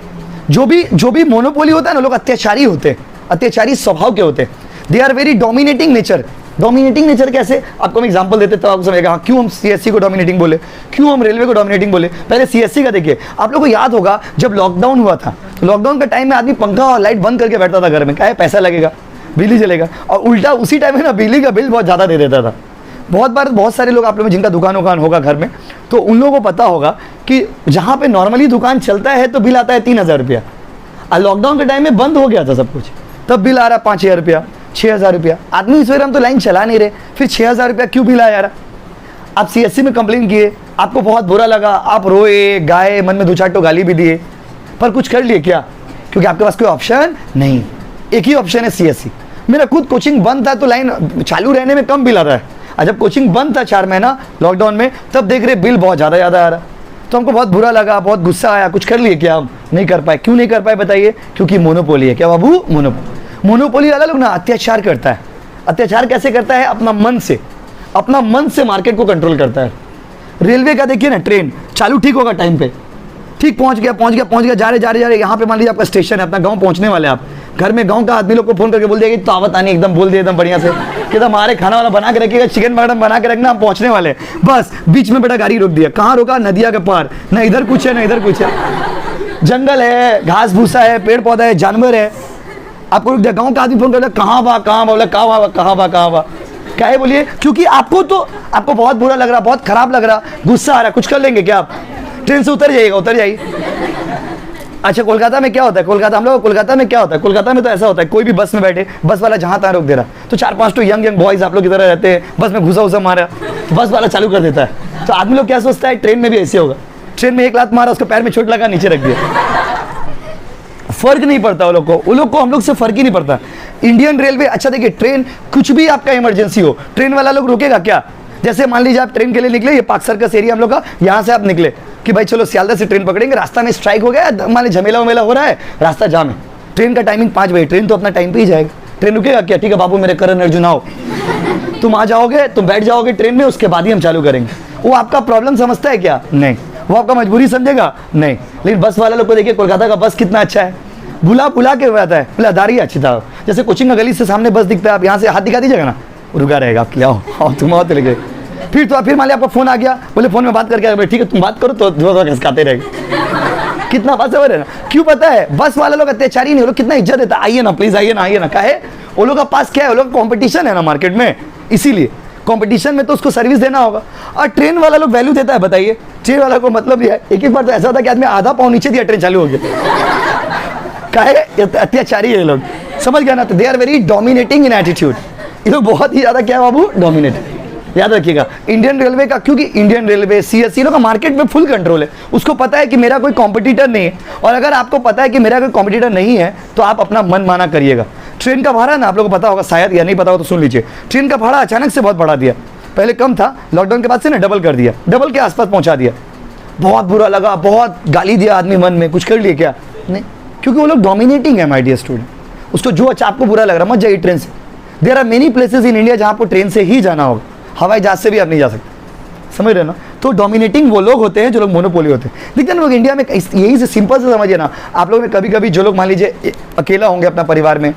जो भी मोनोपोली होता है ना, लोग अत्याचारी होते हैं, अत्याचारी स्वभाव के होते हैं। They are very dominating nature. Dominating nature कैसे? आपको मैं एग्जांपल देते तो आपको समझेगा क्यों हम सीएससी को डोमिनेटिंग बोले, क्यों हम रेलवे को डोमिनेटिंग बोले। पहले सीएससी का देखिए, आप लोगों को याद होगा जब लॉकडाउन हुआ था, तो लॉकडाउन का टाइम में आदमी पंखा और लाइट बंद करके बैठता था घर में, क्या है, पैसा लगेगा, बिजली जलेगा, और उल्टा उसी टाइम में ना बिजली का बिल बहुत ज़्यादा दे देता था। बहुत बार बहुत सारे लोग आप लोगों में जिनका दुकान होगा घर में, तो उन लोगों को पता होगा कि जहाँ पे नॉर्मली दुकान चलता है तो बिल आता है 3,000 रुपया, और लॉकडाउन के टाइम में बंद हो गया था सब कुछ, तब बिल आ रहा 5,000 रुपया, 6,000 रुपया। आदमी इस वजह हम तो लाइन चला नहीं रहे, फिर 6,000 रुपया क्यों बिल आया? आप सीएससी में कंप्लेन किए, आपको बहुत बुरा लगा, आप रोए गाए, मन में 2-4 तो गाली भी दिए, पर कुछ कर लिए क्या? क्योंकि आपके पास कोई ऑप्शन नहीं, एक ही ऑप्शन है सीएससी। मेरा खुद कोचिंग बंद था तो लाइन चालू रहने में कम बिल आ रहा है, और जब कोचिंग बंद था 4 महीना लॉकडाउन में, तब देख रहे बिल बहुत ज़्यादा आ रहा। तो हमको बहुत बुरा लगा, बहुत गुस्सा आया, कुछ कर लिए क्या? हम नहीं कर पाए। क्यों नहीं कर पाए बताइए? क्योंकि मोनोपोली है। क्या बाबू? मोनोपोली वाला लोग ना अत्याचार करता है। अत्याचार कैसे करता है? अपना मन से मार्केट को कंट्रोल करता है। रेलवे का देखिए ना, ट्रेन चालू ठीक होगा टाइम पे, ठीक पहुंच गया, जा रहे यहाँ पे मान लीजिए आपका स्टेशन है, अपना गांव पहुंचने वाले आप, घर में गांव का आदमी लोग को फोन करके बोल देगा तो आवत आनी, एकदम बोल दिए एकदम बढ़िया से कि हमारे खाना वाला बना के रखिएगा, चिकन मटन बना के रखना, हम पहुंचने वाले। बस बीच में बेटा गाड़ी रोक दिया, कहाँ रोका? नदिया के पार, ना इधर कुछ है ना इधर कुछ है। जंगल है, घास भूसा है, पेड़ पौधा है, जानवर है। आपको गाँव का आदमी फोन करता है, कहाँ बा कहाँ बा, बोला कहाँ बा कहाँ बा कहाँ बा, क्या है बोलिए? क्योंकि आपको बहुत बुरा लग रहा, बहुत खराब लग रहा, गुस्सा आ रहा, कुछ कर लेंगे क्या आप? ट्रेन से उतर जाइएगा, उतर जाइए। अच्छा, कोलकाता में क्या होता है? कोलकाता, हम लोग कोलकाता में क्या होता है? कोलकाता में तो ऐसा होता है, कोई भी बस में बैठे, बस वाला जहाँ तहाँ रोक दे रहा, तो 4-5 तो यंग बॉयज आप लोग की तरह रहते हैं, बस में घुसा मारा, बस वाला चालू कर देता है। तो आदमी लोग क्या सोचता है, ट्रेन में भी ऐसे होगा। ट्रेन में एक लात मारा, उसको पैर में चोट लगा, नीचे रख दिया। फर्क नहीं पड़ता वो लोग को हम लोग से फर्क ही नहीं पड़ता। इंडियन रेलवे, अच्छा देखिए, ट्रेन कुछ भी आपका इमरजेंसी हो, ट्रेन वाला लोग रोकेगा क्या? जैसे मान लीजिए आप ट्रेन के लिए निकले, ये पाक सर्कस एरिया हम लोग का, यहाँ से आप निकले कि भाई चलो सियालदह से ट्रेन पकड़ेंगे, रास्ता में स्ट्राइक हो गया, मान लीजिए झमेला वमेला हो रहा है, रास्ता जाम है, ट्रेन का टाइमिंग 5 बजे, ट्रेन तो अपना टाइम पे ही जाएगा, ट्रेन रुकेगा क्या? ठीक है बाबू मेरे करण अर्जुन आओ, तुम आ जाओगे, तुम बैठ जाओगे ट्रेन में, उसके बाद ही हम चालू करेंगे। वो आपका प्रॉब्लम समझता है क्या? नहीं। वो आपका मजबूरी समझेगा? नहीं। लेकिन बस वाले लोग को देखिए, कोलकाता का बस कितना अच्छा है, बुला के आता है, बोला दारी अच्छी था। जैसे कोचिंग का गली से सामने बस दिखता है, आप यहाँ से हाथ दिखा दीजिएगा ना, रुका रहेगा, आप आओ तुम आओ, चले गए। फिर मान लिया आपका फोन आ गया, बोले फोन में बात करके, ठीक है तुम बात करो, तो खिसकाते रहेंगे। कितना बात है ना? क्यों पता है? बस वाले लोग अत्याचारी नहीं, वो लोग कितना इज्जत देता है, आइए ना प्लीज, आइए ना। क्या है वो लोग का पास, क्या है, वो लोग कॉम्पिटिशन है ना मार्केट में, इसीलिए कंपटीशन में तो उसको सर्विस देना होगा। और ट्रेन वाला लोग वैल्यू देता है, बताइए? ट्रेन वाला को मतलब ये है, एक बार तो ऐसा होता है कि आदमी आधा पाँव नीचे दिया, ट्रेन चालू हो गया। क्या है? अत्याचारी है ये लोग, समझ गया ना? तो they are very dominating in attitude. ये लोग बहुत ही ज्यादा, क्या बाबू, डोमिनेट। याद रखिएगा इंडियन रेलवे का, क्योंकि इंडियन रेलवे सीएससी लोग का मार्केट में फुल कंट्रोल है। उसको पता है कि मेरा कोई कॉम्पिटिटर नहीं है, और अगर आपको पता है कि मेरा कोई कॉम्पिटिटर नहीं है तो आप अपना मन माना करिएगा। ट्रेन का भाड़ा ना आप लोगों को पता होगा शायद, या नहीं पता हो तो सुन लीजिए, ट्रेन का भाड़ा अचानक से बहुत बढ़ा दिया। पहले कम था, लॉकडाउन के बाद से ना डबल कर दिया, डबल के आसपास पहुंचा दिया। बहुत बुरा लगा, बहुत गाली दिया आदमी मन में, कुछ कर लिए क्या? नहीं, क्योंकि वो लोग डोमिनेटिंग है माय डियर स्टूडेंट। उसको जो अच्छा आपको बुरा लग रहा, मत जाइए ट्रेन से। There are many places in India जहाँ आपको ट्रेन से ही जाना होगा, हवाई जहाज से भी आप नहीं जा सकते, समझ रहे ना? तो डोमिनेटिंग वो लोग होते हैं जो लोग मोनोपोली होते हैं। देखते हैं लोग इंडिया में, यही से सिंपल से समझिए ना, आप लोग में कभी कभी जो लोग मान लीजिए अकेला होंगे अपना परिवार में,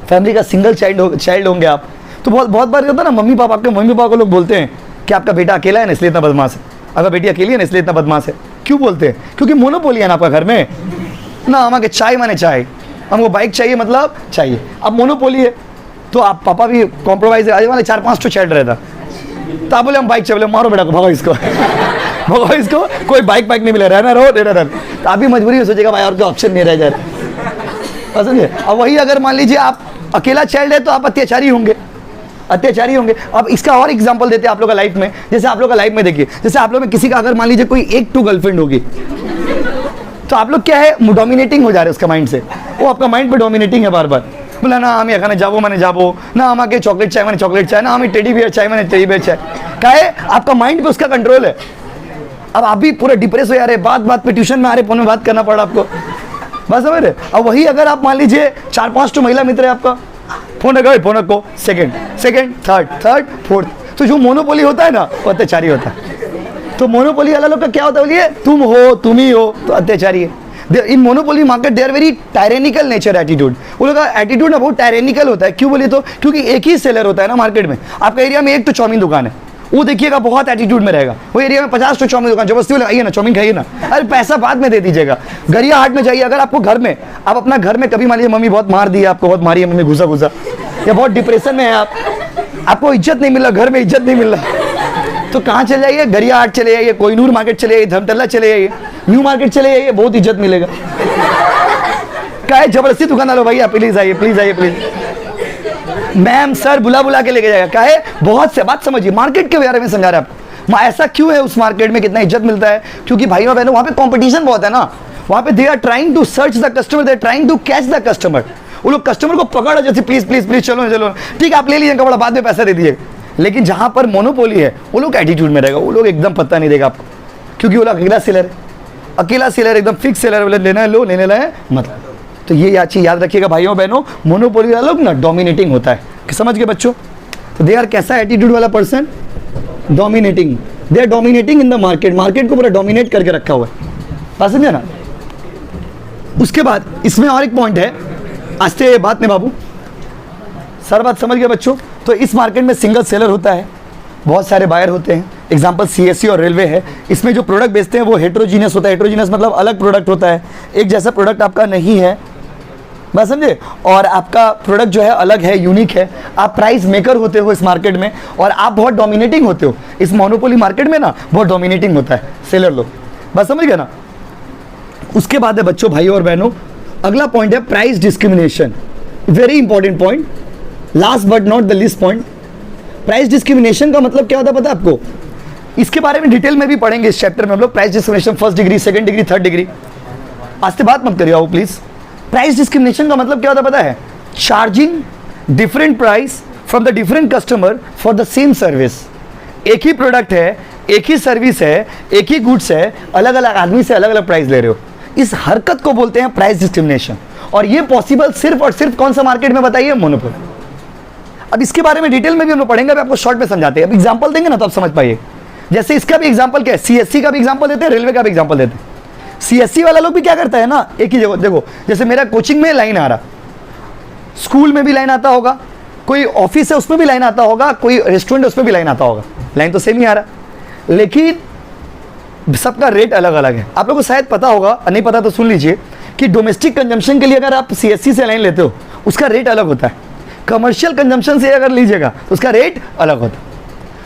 फैमिली का सिंगल चाइल्ड होंगे आप, तो बहुत बार होता है ना, मम्मी पापा को लोग बोलते हैं कि आपका बेटा अकेला है ना इसलिए इतना बदमाश है, अगर बेटी अकेली है ना इसलिए इतना बदमाश है। क्यों बोलते हैं? क्योंकि मोनोपोली है ना आपका घर में ना, हमारे चाय माने चाय, हमको बाइक चाहिए मतलब चाहिए। अब मोनोपोली है तो आप पापा भी कॉम्प्रोमाइज है, आज वाले 4-5 तो चाइल्ड रहता, तो आप बोले हम बाइक चाहिए, बोले मारो बेटा को, भगाओ इसको भगाओ इसको, कोई बाइक नहीं मिले, रहना रहो रहना। तो आप भी मजबूरी में सोचेगा भाई और कोई ऑप्शन नहीं रह जाए, समझे? अब वही अगर मान लीजिए आप अकेला चाइल्ड है तो आप अत्याचारी होंगे। अब इसका और एग्जांपल देते हैं आप लोग का लाइफ में, जैसे आप लोग का लाइफ में देखिए, जैसे आप लोग में किसी का अगर मान लीजिए कोई 1-2 गर्लफ्रेंड होगी, तो आप लोग क्या है, डोमिनेटिंग हो जा रहे हैं उसका माइंड से, वो आपका माइंड पे डोमिनेटिंग है बार बार। बोला ना हम एखाने जाबो माने जाबो, ना हमारे चॉकलेट चाय माने चॉकलेट चाय, ना हमें टेडी बियर चाय माने टेडी बियर चाय। क्या है? आपका माइंड पे उसका कंट्रोल है। अब आप भी पूरा डिप्रेस हो जा रहे, बात पे ट्यूशन में आ रहे, फोन में बात करना पड़ा आपको, बस समझ रहे? अब वही अगर आप मान लीजिए 4-5 तो महिला मित्र है आपका, फोन रखो सेकंड थर्ड फोर्थ, तो जो मोनोपोली होता है ना वो अत्याचारी होता है। तो मोनोपोली वाला लोग का क्या होता है बोलिए? तुम ही हो तो अत्याचारी है। In monopoly market they are very tyrannical nature attitude, वो लोग का एटीट्यूड ना बहुत टायरेनिकल होता है। क्यों बोलिए तो? क्योंकि एक ही सेलर होता है ना मार्केट में, आपका एरिया में एक तो चाउमीन दुकान है, वो देखिएगा बहुत एटीट्यूड में रहेगा। वो एरिया में 50 तो चाउमीन दुकान, जबरदस्ती बोले आइए ना चाउमीन खाइए ना, अरे पैसा बाद में दे दीजिएगा, गरिया हाट में जाइए। अगर आपको घर में, आप अपना घर में कभी मान लीजिए मम्मी बहुत मार दी, आपको बहुत मारी है मम्मी घुसा, या बहुत डिप्रेशन में है आप, आपको इज्जत नहीं मिल रहा, घर में इज्जत नहीं मिल रहा, तो कहाँ चले जाइए? गरिया हाट चले जाइए, कोहिनूर मार्केट चले जाइए, धमतल्ला चले जाइए, न्यू मार्केट चले जाइए, बहुत इज्जत मिलेगा। क्या है? जबरदस्ती दुकान डालो, भैया प्लीज आइए प्लीज, मैम सर बुला के लेके जाएगा। क्या है? बहुत से बात समझिए, मार्केट के बारे में समझा रहे आप, ऐसा क्यों है उस मार्केट में कितना इज्जत मिलता है? क्योंकि भाइयों बहनों वहाँ पे कॉम्पिटिशन बहुत है ना, वहाँ पे they are trying to search the customer, they are trying to catch the customer. वो लोग कस्टमर को पकड़, जैसे प्लीज चलो, ठीक है आप ले लीजिए कपड़ा, बाद में पैसा दे दिए। लेकिन जहाँ पर मोनोपोली है वो लोग एटीट्यूड में रहेगा, वो लोग एकदम पता नहीं देगा आपको, क्योंकि वो लोग अकेला सेलर एकदम फिक्स सेलर, बोले लेना है लो, लेने ला है मतलब। तो ये चीज याद रखिएगा भाइयों बहनों, मोनोपोली वाला लोग ना डोमिनेटिंग होता है, समझ गए बच्चों? तो दे आर कैसा एटीट्यूड वाला person? Dominating, they are dominating in the market को पूरा डोमिनेट करके रखा हुआ है, बात समझे ना? उसके बाद इसमें और एक पॉइंट है, आस्ते बात नहीं बाबू, सर बात समझ गए बच्चों? तो इस मार्केट में सिंगल सेलर होता है, बहुत सारे बायर होते हैं, एग्जाम्पल सीएससी और रेलवे है, इसमें जो प्रोडक्ट बेचते हैं वो हेट्रोजीनियस होता है। हेट्रोजीनियस मतलब अलग प्रोडक्ट होता है, एक जैसा प्रोडक्ट आपका नहीं है, बात समझे, और आपका प्रोडक्ट जो है अलग है, यूनिक है। आप प्राइस मेकर होते हो इस मार्केट में और आप बहुत डोमिनेटिंग होते हो इस मोनोपोली मार्केट में ना, बहुत डोमिनेटिंग होता है सेलर लोग, बात समझ गए ना। उसके बाद है बच्चों, भाइयों और बहनों, अगला पॉइंट है price discrimination. Very important point, last but not the least point. Price discrimination का मतलब क्या होता है पता है आपको? इसके बारे में डिटेल में भी पढ़ेंगे इस चैप्टर में हम लोग। Price discrimination first degree, second degree, third degree. आज से बात मत करिए आओ प्लीज। प्राइस डिस्क्रिमिनेशन का मतलब क्या होता है पता है? Charging different price from the different customer for the same service. एक ही प्रोडक्ट है, एक ही सर्विस है, एक ही गुड्स है, अलग अलग आदमी से अलग अलग प्राइस ले रहे हो। इस हरकत को बोलते हैं प्राइस डिस्क्रिमिनेशन। और ये पॉसिबल सिर्फ और सिर्फ कौन सा मार्केट में बताइए? मोनोपोली। अब इसके बारे में डिटेल में भी हम लोग पढ़ेंगे, आपको शॉर्ट में समझाते हैं। अब एग्जांपल देंगे ना तो आप समझ पाइए। जैसे इसका भी एग्जांपल क्या है, सीएससी का भी एग्जांपल देते हैं, रेलवे का भी एग्जांपल देते हैं। सीएससी वाला लोग भी क्या करता है ना, एक ही जगह देखो, जैसे मेरा कोचिंग में लाइन आ रहा, स्कूल में भी लाइन आता होगा, कोई ऑफिस है उसमें भी लाइन आता होगा, कोई रेस्टोरेंट है उसमें भी लाइन आता होगा, लाइन तो सेम ही आ रहा, लेकिन सबका रेट अलग अलग है। आप लोगों को शायद पता होगा, नहीं पता तो सुन लीजिए कि डोमेस्टिक कंजम्पशन के लिए अगर आप सीएससी से लाइन लेते हो उसका रेट अलग होता है, कमर्शियल कंजम्पशन से अगर लीजिएगा तो उसका रेट अलग होता है।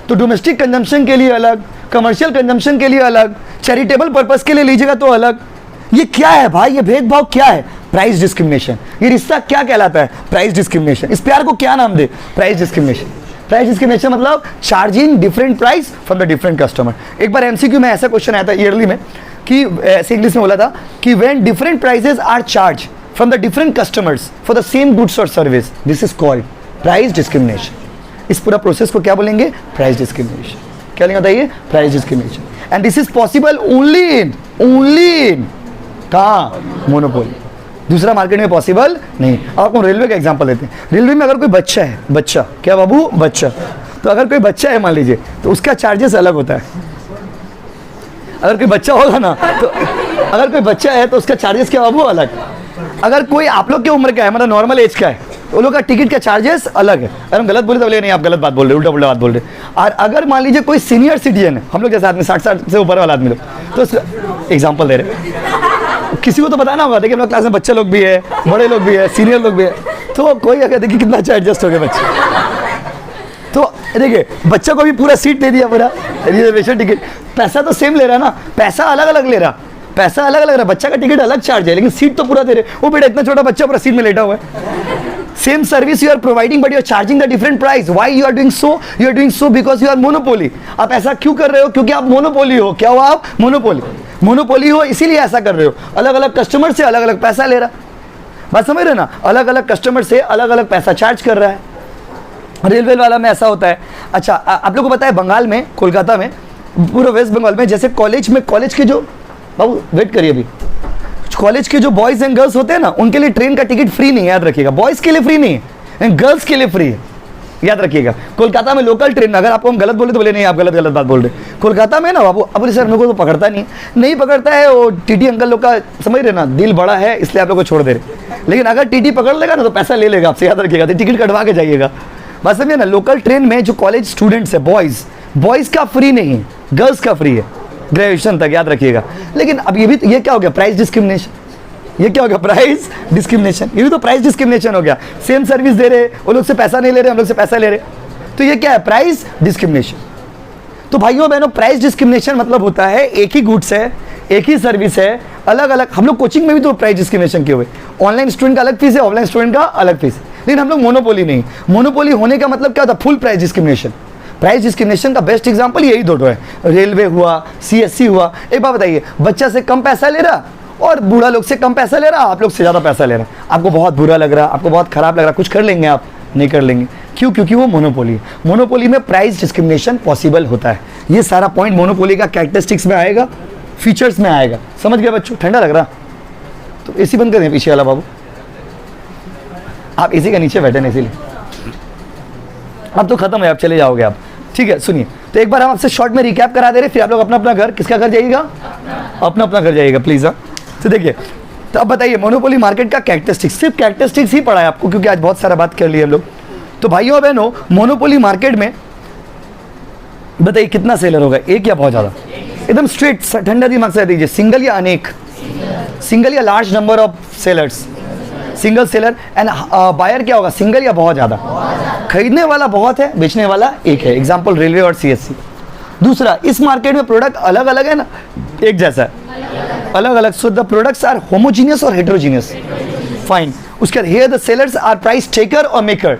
तो डोमेस्टिक कंजम्पशन के लिए अलग, कमर्शियल कंजम्पशन के लिए अलग, चैरिटेबल पर्पस के लिए लीजिएगा तो अलग। ये क्या है भाई? ये भेदभाव क्या है? Price discrimination. ये रिश्ता क्या कहलाता है? Price discrimination. इस प्यार को क्या नाम दे? Price discrimination. प्राइस डिस्क्रिमिनेशन मतलब charging different price from the different customer. एक बार एमसीक्यू में ऐसा क्वेश्चन आया था ईयरली में कि ऐसे इंग्लिश में बोला था कि when different prices are charged from the different customers for the same goods और service, this is called price discrimination. इस पूरा प्रोसेस को क्या बोलेंगे? Price discrimination. क्या लेंगे बताइए? Price discrimination. And this is possible only in कहाँ? मोनोपोली। दूसरा मार्केट में पॉसिबल नहीं। अब आपको रेलवे का एग्जांपल देते हैं। रेलवे में अगर कोई बच्चा है, बच्चा क्या बाबू? बच्चा। तो अगर कोई बच्चा है मान लीजिए तो उसका चार्जेस अलग होता है। अगर कोई बच्चा होगा ना तो अगर कोई बच्चा है तो उसका चार्जेस क्या बाबू? अलग। अगर कोई आप लोग की उम्र का है, मतलब नॉर्मल एज का है, तो लोग का टिकट का चार्जेस अलग है। अगर हम गलत बोले तो बोले नहीं आप गलत बात बोल रहे, उल्टा पुल्टा बात बोल रहे। और अगर मान लीजिए कोई सीनियर सिटीजन है, हम लोग जैसे आदमी 60 साल से ऊपर वाला आदमी लोग, तो उसका एग्जाम्पल दे रहे, किसी को तो बताना होगा। देखिए हम लोग क्लास में बच्चे लोग भी है, बड़े लोग भी है, सीनियर लोग भी है, तो कोई अगर देखिए कितना अच्छा एडजस्ट हो गया बच्चे। तो देखिए बच्चा को भी पूरा सीट दे दिया, पूरा रिजर्वेशन टिकट। पैसा तो सेम ले रहा ना, पैसा अलग अलग ले रहा, पैसा अलग अलग रहा, बच्चा का टिकट अलग चार्ज है, लेकिन सीट तो पूरा दे रहे। वो बेटा इतना छोटा बच्चा पूरा सीट में लेटा हुआ है। Same service you are providing but you are charging the different price. Why you are doing so? You are doing so because you are monopoly. आप ऐसा क्यों कर रहे हो? क्योंकि आप मोनोपोली हो। क्या हो आप? मोनोपोली। मोनोपोली हो इसीलिए ऐसा कर रहे हो। अलग अलग कस्टमर से अलग अलग पैसा ले रहा, बात समझ रहे ना? अलग अलग कस्टमर से अलग अलग पैसा चार्ज कर रहा है। रेलवे वाला में ऐसा होता है। अच्छा आप लोगों को पता है बंगाल में, कोलकाता में, पूरे वेस्ट बंगाल में, जैसे कॉलेज में, कॉलेज के जो बाबू वेट करिए अभी, कॉलेज के जो बॉयज एंड गर्ल्स होते हैं ना, उनके लिए ट्रेन का टिकट फ्री नहीं है, याद रखिएगा। बॉयज के लिए फ्री नहीं है, गर्ल्स के लिए फ्री है, याद रखिएगा। कोलकाता में लोकल ट्रेन, अगर आपको हम गलत बोले तो बोले नहीं आप गलत बात बोल रहे। कोलकाता में ना बाबू, अब सर मेरे को तो पकड़ता नहीं पकड़ता है, वो टीटी अंकल लोग का समझ रहे ना, दिल बड़ा है इसलिए आप लोग को छोड़ दे रहे। लेकिन अगर टीटी पकड़ लेगा ना तो पैसा ले लेगा आपसे, याद रखिएगा, तो टिकट कटवा के जाइएगा। बस समझिए ना, लोकल ट्रेन में जो कॉलेज स्टूडेंट्स है बॉयज का फ्री नहीं है, गर्ल्स का फ्री है ग्रेजुएशन तक, याद रखिएगा। लेकिन अब ये क्या हो गया? Price discrimination. ये क्या हो गया? Price discrimination. ये भी तो प्राइस डिस्क्रिमिनेशन हो गया। सेम सर्विस दे रहे, वो लोग से पैसा नहीं ले रहे, हम लोग से पैसा ले रहे, तो ये क्या है? Price discrimination. तो भाइयों बहनों, प्राइस डिस्क्रिमिनेशन मतलब होता है एक ही गुड्स है, एक ही सर्विस है, अलग अलग। हम लोग कोचिंग में भी तो प्राइस डिस्क्रिमिनेशन किए हुए। ऑनलाइन स्टूडेंट का अलग फीस है, ऑफलाइन स्टूडेंट का अलग फीस, लेकिन हम लोग मोनोपोली नहीं। मोनोपोली होने का मतलब क्या होता है? Full price discrimination. Price discrimination का बेस्ट एग्जांपल यही दोनों है, रेलवे हुआ, सीएससी हुआ। एक बात बताइए, बच्चा से कम पैसा ले रहा और बूढ़ा लोग से कम पैसा ले रहा, आप लोग से ज़्यादा पैसा ले रहा, आपको बहुत बुरा लग रहा, आपको बहुत खराब लग रहा, कुछ कर लेंगे आप? नहीं कर लेंगे। क्यों? क्योंकि वो मोनोपोली है। मोनोपोली में प्राइस डिस्क्रिमिनेशन पॉसिबल होता है। ये सारा पॉइंट मोनोपोली का कैरेक्टरिस्टिक्स में आएगा, फीचर्स में आएगा। समझ गए बच्चों? ठंडा लग रहा तो एसी बंद कर दें पीछे वाला बाबू, आप एसी का नीचे बैठे ना, इसीलिए अब तो खत्म है, आप चले जाओगे आप। ठीक है, सुनिए तो एक बार हम आपसे शॉर्ट में रिकैप करा दे रहे, फिर आप लोग अपना अपना घर, किसका घर जाइएगा? अपना अपना घर जाइएगा प्लीज़। हाँ तो देखिए, तो अब बताइए मोनोपोली मार्केट का कैरेक्टरिस्टिक्स, सिर्फ कैरेक्टरिस्टिक्स ही पढ़ा है आपको, क्योंकि आज बहुत सारा बात कर ली हम लोग। तो भाइयों बहनों, मोनोपोली मार्केट में बताइए कितना सेलर होगा, एक या बहुत ज़्यादा? एकदम स्ट्रेट ठंडा दिमाग से दीजिए, सिंगल या अनेक? सिंगल या large number of sellers? Single seller. And buyer क्या होगा, सिंगल या बहुत ज़्यादा? खरीदने वाला बहुत है, बेचने वाला एक है। एग्जाम्पल रेलवे और सीएससी। दूसरा, इस मार्केट में प्रोडक्ट अलग अलग है ना, एक जैसा है? अलग अलग। So the products are homogeneous और हेट्रोजीनियस? फाइन। उसके बाद here the sellers are price taker और maker?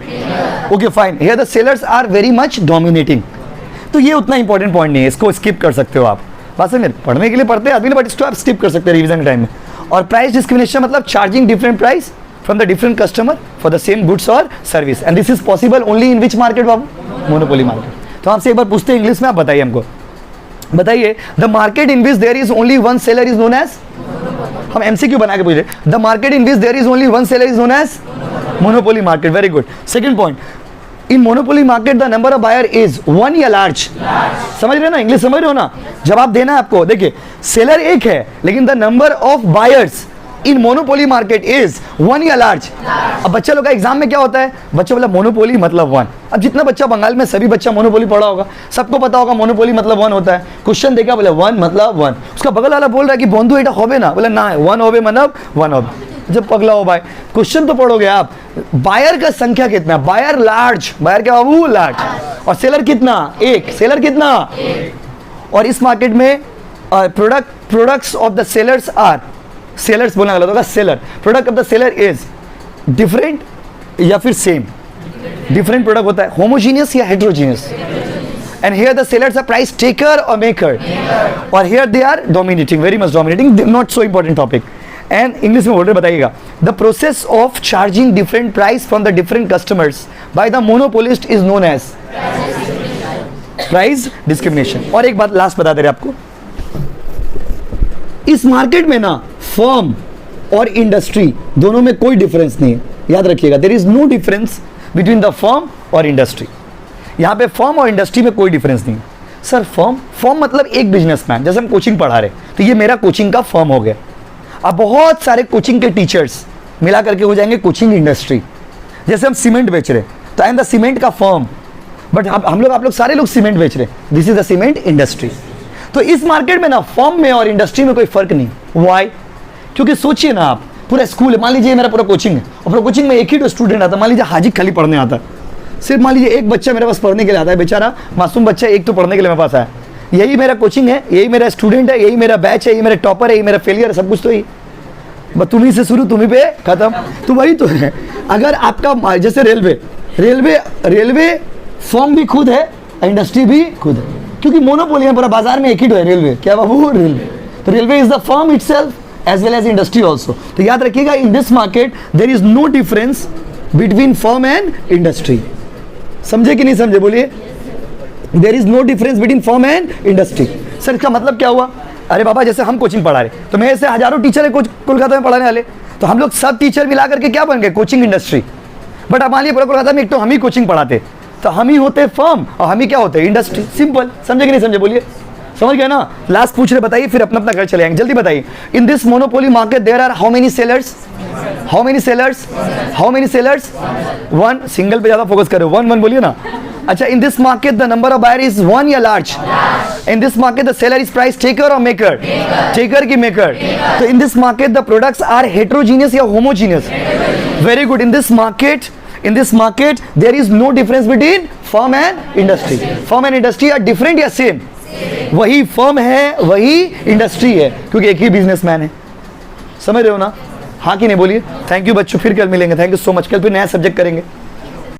Okay fine. Here the sellers are very much dominating. तो ये उतना इंपॉर्टेंट पॉइंट नहीं है, इसको स्किप कर सकते हो आप। बात समझ, पढ़ने के लिए पढ़ते हैं आदमी ने, बट इसको आप स्किप कर सकते हैं रिवीजन के टाइम में। और प्राइस डिस्क्रिमिनेशन मतलब charging different price from the different customer for the same goods और service. And this is possible only in which market बाबू? Monopoly market. तो आपसे एक बार पूछते हैं इंग्लिश में, आप बताइए हमको, बताइए the market in which there is only one seller is known as? हम एमसीक्यू बना के पूछ रहे, the market in which there is only one seller is known as monopoly market. Very good. Second point, in monopoly market the number of buyer is one या लार्ज? समझ रहे हो ना, इंग्लिश समझ रहे हो ना? जवाब देना है आपको। देखिए सेलर एक है, लेकिन the number of buyers in monopoly market is one या लार्ज? अब बच्चा लोग का एग्जाम में क्या होता है, बच्चा बोला मोनोपोली मतलब वन। अब जितना बच्चा बंगाल में सभी बच्चा मोनोपोली पढ़ा होगा, सबको पता होगा मोनोपोली मतलब वन होता है। क्वेश्चन देखा, बोले वन मतलब वन। उसका बगल वाला बोल रहा है कि बंधु एटा होबे ना, बोले ना वन होबे मतलब वन होबे। जब पगला हो भाई, क्वेश्चन तो पढ़ोगे आप। बायर का संख्या कितना? बायर लार्ज, बायर क्या बाबू? लार्ज। और सेलर कितना? एक। सेलर कितना? और इस मार्केट में products of the sellers are, sellers बोलना गलत होगा, seller. Product of the seller is different या फिर सेम? डिफरेंट प्रोडक्ट होता है। होमोजीनियस या heterogeneous? And here the sellers are price taker और मेकर, और here they are dominating, very much dominating, not so important topic. And English में बोल रहे, बताइएगा, the process of charging different price from the different customers by the monopolist is known as price discrimination. और एक बात लास्ट बता दे रहे आपको, इस मार्केट में ना फर्म और इंडस्ट्री दोनों में कोई डिफरेंस नहीं है, याद रखिएगा। There is no difference between the firm और इंडस्ट्री। यहां पे फर्म और इंडस्ट्री में कोई डिफरेंस नहीं है। सर फर्म मतलब एक बिजनेसमैन, जैसे हम कोचिंग पढ़ा रहे, तो ये मेरा कोचिंग का फर्म हो गया। अब बहुत सारे कोचिंग के टीचर्स मिला करके हो जाएंगे कोचिंग इंडस्ट्री। जैसे हम सीमेंट बेच रहे, तो आई एम द सीमेंट का फर्म, बट हम लोग, आप लोग सारे लोग सीमेंट बेच रहे, this is the cement industry. तो इस मार्केट में ना फर्म में और इंडस्ट्री में कोई फर्क नहीं। व्हाई? क्योंकि सोचिए ना आप, पूरा स्कूल है, मान लीजिए मेरा पूरा कोचिंग है, और पूरा कोचिंग में एक ही स्टूडेंट आता है, मान लीजिए हाजी खाली पढ़ने आता है, सिर्फ मान लीजिए एक बच्चा मेरे पास पढ़ने के लिए आता है, बेचारा मासूम बच्चा एक तो पढ़ने के लिए मेरे पास आया। यही मेरा कोचिंग है, यही मेरा स्टूडेंट है, यही मेरा बैच है, यही मेरा टॉपर है, यही मेरा फेलियर है, सब कुछ तो ही तुम्ही से शुरू तुम्ही पे खत्म, तो वही तो है। अगर आपका जैसे रेलवे फर्म भी खुद है, इंडस्ट्री भी खुद है, क्योंकि मोनोपोली है, पूरा बाजार में एक ही तो है रेलवे। क्या बाबू? रेलवे। तो railway is the firm itself as well as industry also. तो याद रखिएगा, in this market there is no difference between firm and industry. समझे कि नहीं समझे? बोलिए। There is no difference between firm and industry. Sir इसका मतलब क्या हुआ? अरे बाबा, जैसे हम कोचिंग पढ़ा रहे, तो मेरे से हजारों टीचर है कोलकाता में पढ़ाने वाले, तो हम लोग सब टीचर मिला करके क्या बन गए? Coaching industry. बट अब मान लीजिए पूरा कोलकाता में एक तो हम ही कोचिंग पढ़ाते, तो हम ही होते फर्म और हम ही क्या होते? इंडस्ट्री। सिंपल। समझे कि नहीं समझे? बोलिए। समझ गए ना? लास्ट पूछ रहे, बताइए, फिर अपना अपना घर चले जाएंगे। जल्दी बताइए। In this monopoly market there are how many sellers? How many sellers? How many sellers? One. Single पे ज्यादा फोकस करो, वन बोलिए ना। अच्छा, in this market the number of buyer is one या large? In this market the seller is price taker और मेकर? टेकर की मेकर? तो in this market the products are heterogeneous या homogeneous? Very good. In this market there is no difference between firm and industry. Firm and industry are different या same? वही firm है, वही industry है, क्योंकि एक ही बिजनेसमैन है। समझ रहे हो ना? हाँ कि नहीं? बोलिए। थैंक यू बच्चों, फिर कल मिलेंगे। Thank you so much. कल फिर नया सब्जेक्ट करेंगे।